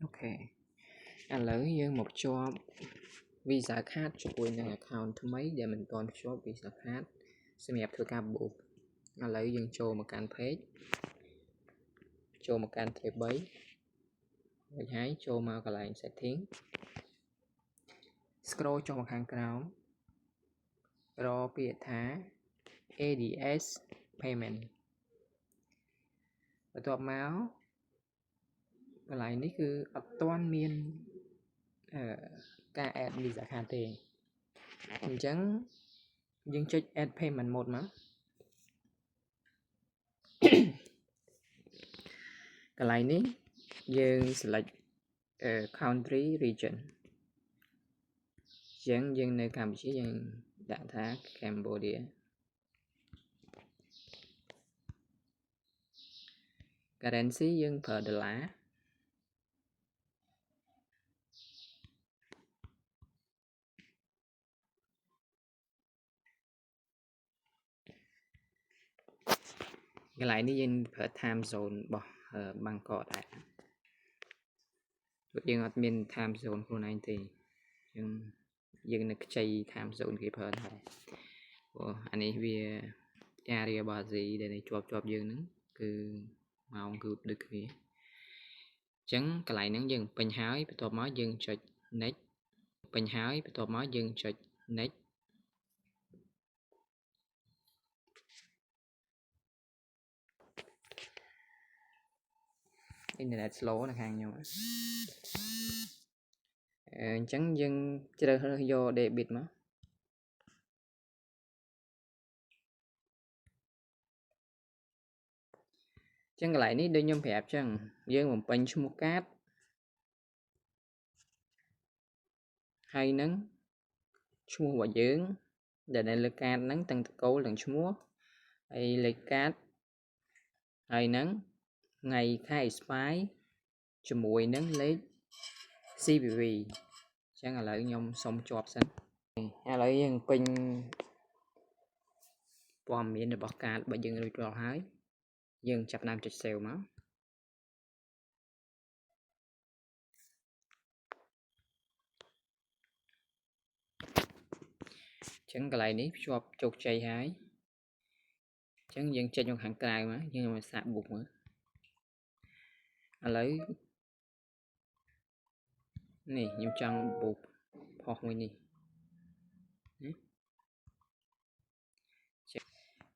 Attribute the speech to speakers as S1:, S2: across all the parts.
S1: Ok ឥឡូវយើងមកភ្ជាប់ Visa Card ជាមួយនឹង account ថ្មីដែលមិនទាន់ភ្ជាប់ Visa Card សម្រាប់ធ្វើការបូកឥឡូវយើងចូលមកកាន់ page ចូលមកកាន់ tab 3រួចហើយចូលមកកន្លែង setting scroll ចុះមកខាងក្រោមរកពាក្យថា ADS payment បន្ទាប់មកកន្លែងនេះគឺអត់ទាន់មានការ add Visa Card ទេអញ្ចឹងយើងចុច add payment mode មកកន្លែងនេះយើង select country region អញ្ចឹងយើងនៅកម្ពុជាយើងដាក់ថា Cambodia currency យើងប្រើដុល្លារកន្លែងនេះយើងប្រើ time zone របស់បាងកកដែរយើងអត់មាន time zone ខ្លួនឯងទេយើងនៅខ្ចី time zone គេប្រើដែរព្រោះអានេះវា area របស់អាស៊ីដែលជាប់យើងហ្នឹងគឺម៉ោងគឺដូចគ្នាអញ្ចឹងកន្លែងហ្នឹងយើងពេញហើយបន្ទាប់មកយើងចុច next ពេញហើយបន្ទាប់មកយើងចុច next internet slow នៅខាងខ្ញុំអញ្ចឹងយើងជ្រើសរើសយក debit មកចឹងកន្លែងនេះដូចខ្ញុំប្រាប់ចឹងយើងបំពេញឈ្មោះកាតហើយនឹងឈ្មោះរបស់យើងដែលនៅលើកាតហ្នឹងទាំងតកូលទាំងឈ្មោះហើយលេខកាតហើយនឹងថ្ងៃខែ expire ជាមួយនឹងលេខ CVV ចឹងឥឡូវខ្ញុំសុំជាប់សិនឥឡូវយើងពេញព័ត៌មានរបស់កាតរបស់យើងរួចរាល់ហើយយើងចាប់ដើមចុច save មកចឹងកន្លែងនេះភ្ជាប់ជោគជ័យហើយចឹងយើងចេញមកខាងក្រៅមកយើងមកសាកបុកមើលឥឡូវនេះខ្ញុំចង់បុកផុសមួយនេះ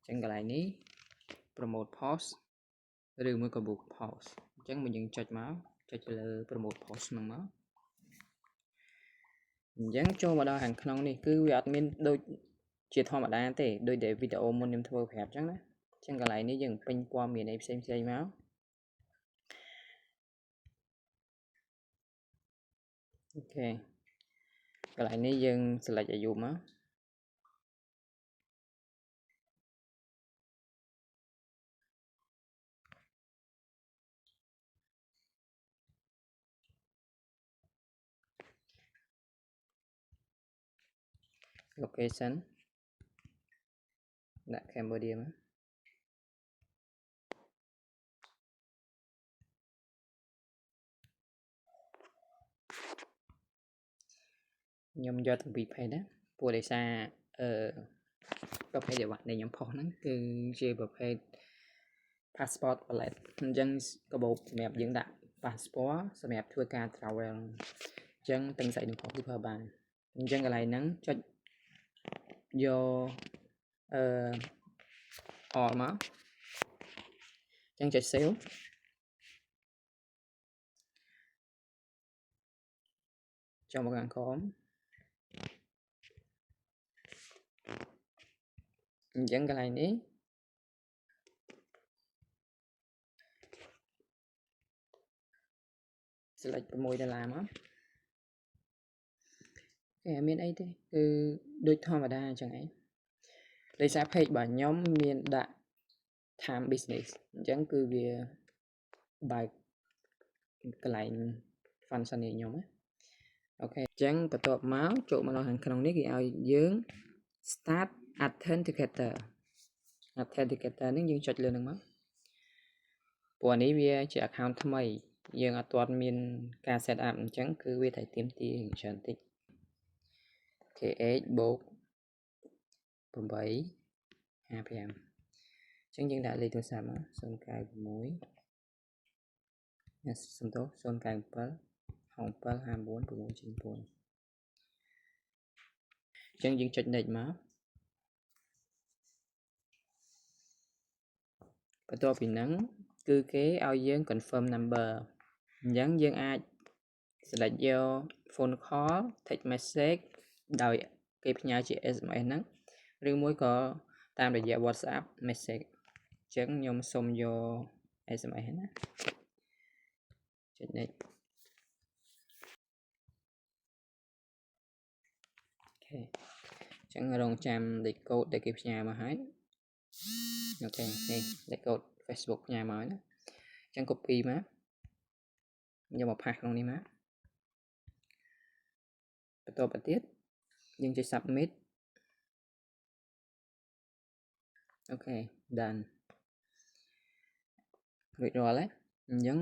S1: ចឹងកន្លែងនេះ promote post ឬមួយក៏ book post អញ្ចឹងមកយើងចុចមកចុចទៅលើ promote post ហ្នឹងមកអញ្ចឹងចូលមកដល់ខាងក្នុងនេះគឺវាអត់មានដូចជាធម្មតាទេដូចដែលវីដេអូមុនខ្ញុំធ្វើប្រាប់អញ្ចឹងណាអញ្ចឹងកន្លែងនេះយើងពេញព័ត៌មានអីផ្សេងមកអូខេកន្លែងនេះយើង select អាយុមកlocation ដាក់ Cambodia មកខ្ញុំយកទាំងពីរ page ណាព្រោះដោយសារប្រភេទដែលខ្ញុំផុសហ្នឹងគឺជាប្រភេទ passport wallet អញ្ចឹងកាបូបសម្រាប់យើងដាក់ passport សម្រាប់ធ្វើការ travel អញ្ចឹងទាំងស្អីនឹងផុសគឺប្រើបានអញ្ចឹងកន្លែងហ្នឹងចុចយកall មកអញ្ចឹងចុច save ចូលមកខាងក្រោមអញ្ចឹងកន្លែងនេះselect $6មកគេមានអីទេគឺដូចធម្មតាអញ្ចឹងឯងដោយសារ page របស់ខ្ញុំមានដាក់ time business អញ្ចឹងគឺវាបើកកន្លែង function នេះខ្ញុំណាអូខេអញ្ចឹងបន្ទាប់មកចូលមកដល់ខាងក្នុងនេះគេឲ្យយើង start authenticator នេះយើងចុចលើនឹងមកព្រោះនេះវាជា account ថ្មី dương ở toàn miền ca setup chẳng cứ biết thầy tiêm ti hình tròn tích KX 4 7 2pm chẳng dương đã lấy tôi xàm á xong cài mối xong tốt xong cài bớt hồng bớt 24 của 9 chẳng dương chụp nịch máu và tôi bị nắng cứ kế ao dương confirm number nhấn dương ai select vô phone call text message ដោយគេផ្ញើជា SMS ហ្នឹងឬមួយក៏តាមរយៈ WhatsApp message អញ្ចឹងខ្ញុំសុំយក SMS ណាចុចនេះអូខេអញ្ចឹងរងចាំលេខកូដដែលគេផ្ញើមកហើយអូខេនេះលេខកូដ Facebook ផ្ញើមកណាអញ្ចឹង copy មកយកមកផាសក្នុងនេះមកបន្តទៅទៀតយើងចុច submit អូខេ done រួចរាល់ហើយអញ្ចឹង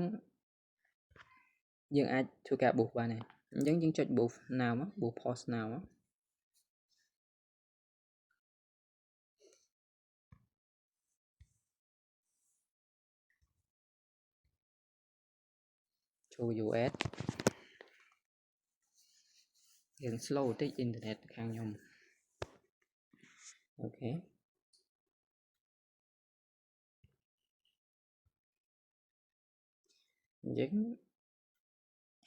S1: យើងអាចធ្វើការបូសបានហើយអញ្ចឹងយើងចុច boost now មក boost post now មកចូល US យើង slow តិចអ៊ីនធឺណិតខាងខ្ញុំអូខេអញ្ចឹង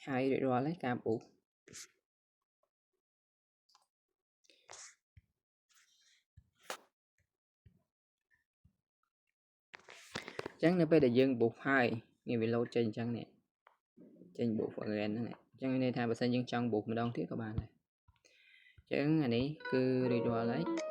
S1: ហើយរួចរាល់ហើយការបូសអញ្ចឹងនៅពេលដែលយើងបូសហើយវា load ចេញអញ្ចឹងនេះចេញបូស again ហ្នឹងអញ្ចឹងន័យថាបើសិនយើងចង់បូសម្ដងទៀតក៏បានដែរអញ្ចឹងអានេះគឺរួចរាល់ហើយ